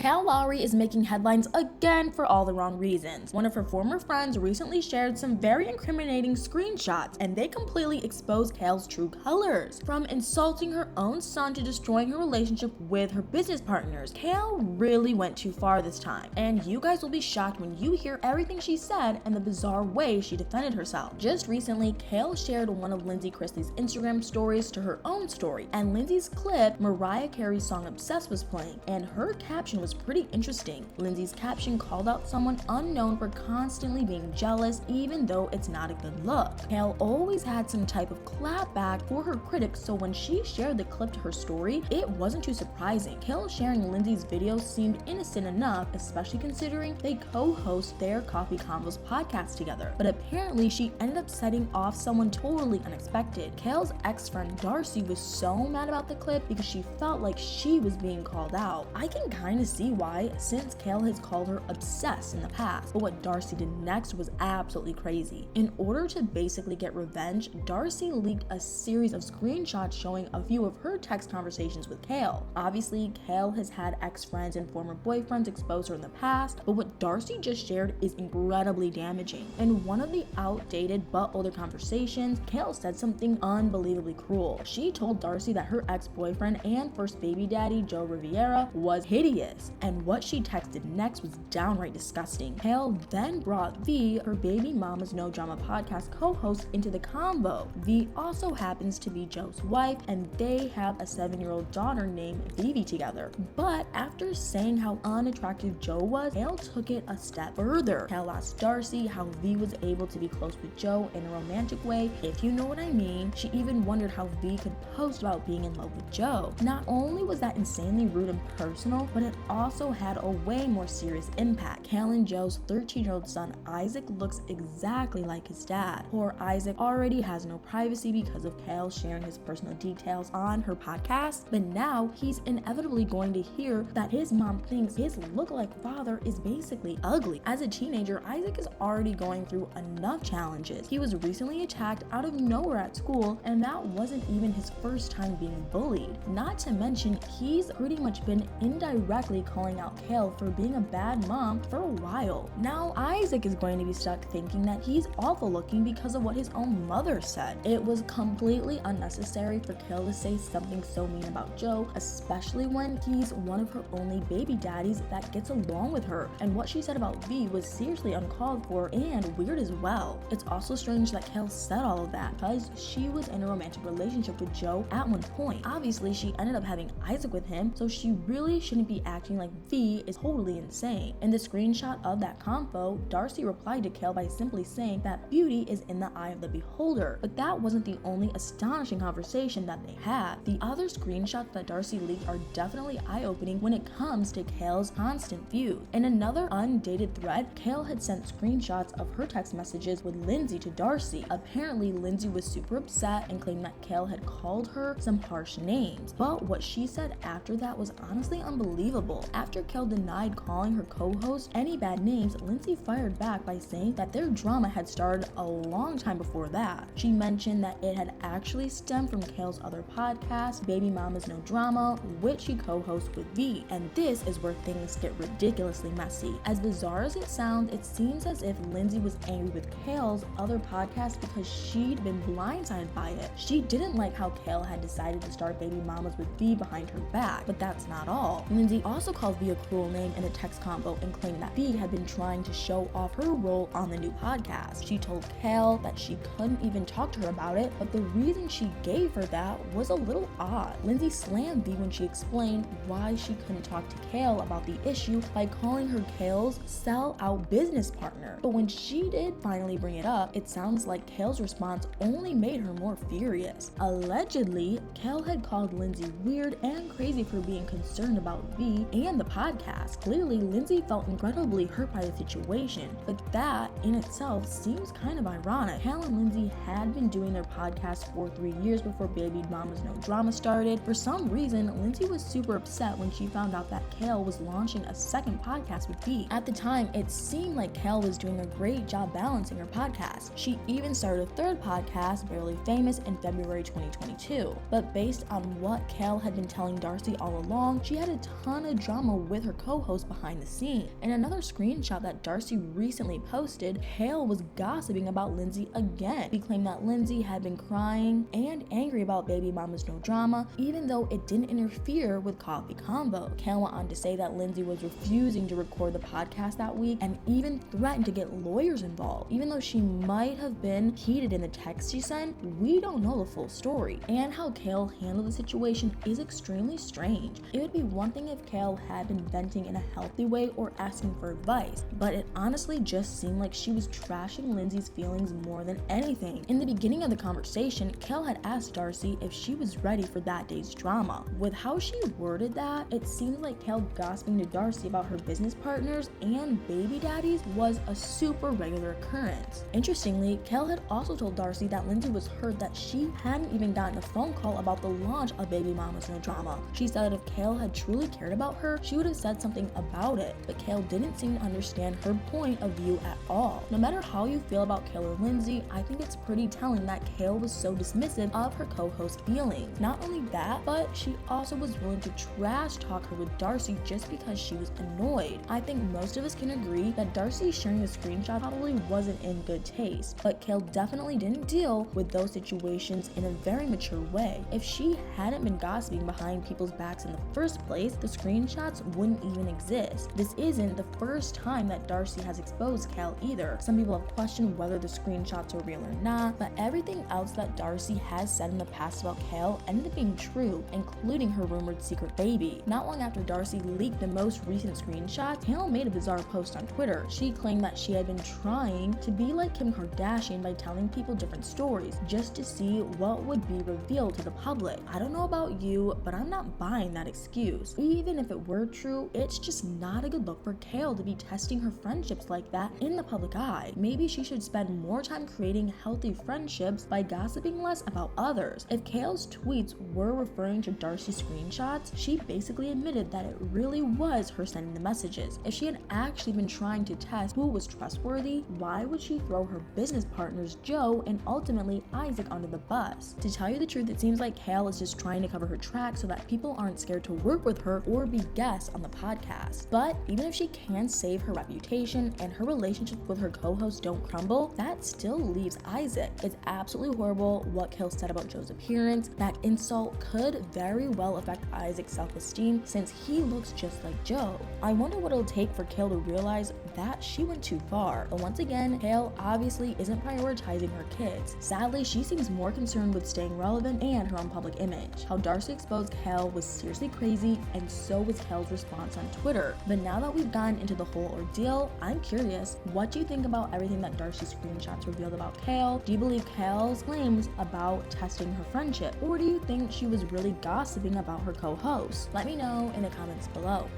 Kail Lowry is making headlines again for all the wrong reasons. One of her former friends recently shared some very incriminating screenshots, and they completely exposed Kail's true colors. From insulting her own son to destroying her relationship with her business partners, Kail really went too far this time, and you guys will be shocked when you hear everything she said and the bizarre way she defended herself. Just recently, Kail shared one of Lindsay Chrisley's Instagram stories to her own story, and Lindsay's clip, Mariah Carey's song Obsessed, was playing, and her caption was pretty interesting. Lindsay's caption called out someone unknown for constantly being jealous, even though it's not a good look. Kail always had some type of clapback for her critics, so when she shared the clip to her story, it wasn't too surprising. Kail sharing Lindsay's video seemed innocent enough, especially considering they co-host their Coffee Convos podcast together. But apparently she ended up setting off someone totally unexpected. Kail's ex-friend Darcy was so mad about the clip because she felt like she was being called out. I can kind of see why, since Kail has called her obsessed in the past, but what Darcy did next was absolutely crazy. In order to basically get revenge, Darcy leaked a series of screenshots showing a few of her text conversations with Kail. Obviously, Kail has had ex-friends and former boyfriends expose her in the past, but what Darcy just shared is incredibly damaging. In one of the outdated but older conversations, Kail said something unbelievably cruel. She told Darcy that her ex-boyfriend and first baby daddy, Joe Riviera, was hideous, and what she texted next was downright disgusting. Kail then brought V, her baby mama's No Drama podcast co-host, into the convo. V also happens to be Joe's wife, and they have a 7-year-old daughter named Vivi together. But after saying how unattractive Joe was, Kail took it a step further. Kail asked Darcy how V was able to be close with Joe in a romantic way, if you know what I mean. She even wondered how V could post about being in love with Joe. Not only was that insanely rude and personal, but it also had a way more serious impact. Kail and Joe's 13-year-old son Isaac looks exactly like his dad. Poor Isaac already has no privacy because of Kail sharing his personal details on her podcast, but now he's inevitably going to hear that his mom thinks his lookalike father is basically ugly. As a teenager, Isaac is already going through enough challenges. He was recently attacked out of nowhere at school, and that wasn't even his first time being bullied. Not to mention, he's pretty much been indirectly calling out Kail for being a bad mom for a while. Now Isaac is going to be stuck thinking that he's awful looking because of what his own mother said. It was completely unnecessary for Kail to say something so mean about Joe, especially when he's one of her only baby daddies that gets along with her. And what she said about V was seriously uncalled for and weird as well. It's also strange that Kail said all of that because she was in a romantic relationship with Joe at one point. Obviously, she ended up having Isaac with him, so she really shouldn't be acting like V is totally insane. In the screenshot of that convo, Darcy replied to Kail by simply saying that beauty is in the eye of the beholder. But that wasn't the only astonishing conversation that they had. The other screenshots that Darcy leaked are definitely eye-opening when it comes to Kail's constant views. In another undated thread, Kail had sent screenshots of her text messages with Lindsay to Darcy. Apparently, Lindsay was super upset and claimed that Kail had called her some harsh names. But what she said after that was honestly unbelievable. After Kail denied calling her co-host any bad names, Lindsay fired back by saying that their drama had started a long time before that. She mentioned that it had actually stemmed from Kail's other podcast, Baby Mama's No Drama, which she co-hosts with V. And this is where things get ridiculously messy. As bizarre as it sounds, it seems as if Lindsay was angry with Kail's other podcast because she'd been blindsided by it. She didn't like how Kail had decided to start Baby Mamas with V behind her back, but that's not all. Lindsay also called V a cruel name in a text combo and claimed that V had been trying to show off her role on the new podcast. She told Kail that she couldn't even talk to her about it, but the reason she gave her that was a little odd. Lindsay slammed V when she explained why she couldn't talk to Kail about the issue by calling her Kail's sell-out business partner. But when she did finally bring it up, it sounds like Kail's response only made her more furious. Allegedly, Kail had called Lindsay weird and crazy for being concerned about V and the podcast. Clearly, Lindsay felt incredibly hurt by the situation, but that in itself seems kind of ironic. Kail and Lindsay had been doing their podcast for 3 years before Baby Mama's No Drama started. For some reason, Lindsay was super upset when she found out that Kail was launching a second podcast with V. At the time, it seemed like Kail was doing a great job balancing her podcast. She even started a third podcast, Barely Famous, in February 2022. But based on what Kail had been telling Darcy all along, she had a ton of drama drama with her co-host behind the scenes. In another screenshot that Darcy recently posted, Kail was gossiping about Lindsay again. He claimed that Lindsay had been crying and angry about baby mama's no drama, even though it didn't interfere with Coffee Convo. Kail went on to say that Lindsay was refusing to record the podcast that week and even threatened to get lawyers involved. Even though she might have been heated in the text she sent, we don't know the full story. And how Kail handled the situation is extremely strange. It would be one thing if Kail had been venting in a healthy way or asking for advice, but it honestly just seemed like she was trashing Lindsay's feelings more than anything. In the beginning of the conversation, Kail had asked Darcy if she was ready for that day's drama. With how she worded that, it seemed like Kail gossiping to Darcy about her business partners and baby daddies was a super regular occurrence. Interestingly, Kail had also told Darcy that Lindsay was hurt that she hadn't even gotten a phone call about the launch of Baby Mama's No Drama. She said if Kail had truly cared about her, she would have said something about it, but Kail didn't seem to understand her point of view at all. No matter how you feel about Kail or Lindsay, I think it's pretty telling that Kail was so dismissive of her co-host's feelings. Not only that, but she also was willing to trash talk her with Darcy just because she was annoyed. I think most of us can agree that Darcy sharing the screenshot probably wasn't in good taste, but Kail definitely didn't deal with those situations in a very mature way. If she hadn't been gossiping behind people's backs in the first place, the screenshots wouldn't even exist. This isn't the first time that Darcy has exposed Kail either. Some people have questioned whether the screenshots are real or not, but everything else that Darcy has said in the past about Kail ended up being true, including her rumored secret baby. Not long after Darcy leaked the most recent screenshots, Kail made a bizarre post on Twitter. She claimed that she had been trying to be like Kim Kardashian by telling people different stories just to see what would be revealed to the public. I don't know about you, but I'm not buying that excuse. Even if it were true, it's just not a good look for Kail to be testing her friendships like that in the public eye. Maybe she should spend more time creating healthy friendships by gossiping less about others. If Kail's tweets were referring to Darcy's screenshots, she basically admitted that it really was her sending the messages. If she had actually been trying to test who was trustworthy, why would she throw her business partners Joe and ultimately Isaac under the bus? To tell you the truth, it seems like Kail is just trying to cover her tracks so that people aren't scared to work with her or be guests on the podcast. But even if she can save her reputation and her relationship with her co-host don't crumble, that still leaves Isaac. It's absolutely horrible what Kail said about Joe's appearance. That insult could very well affect Isaac's self-esteem since he looks just like Joe. I wonder what it'll take for Kail to realize that she went too far. But once again, Kail obviously isn't prioritizing her kids. Sadly, she seems more concerned with staying relevant and her own public image. How Darcy exposed Kail was seriously crazy, and so was Kail's response on Twitter. But now that we've gotten into the whole ordeal, I'm curious, what do you think about everything that Darcy's screenshots revealed about Kail? Do you believe Kail's claims about testing her friendship? Or do you think she was really gossiping about her co-host? Let me know in the comments below.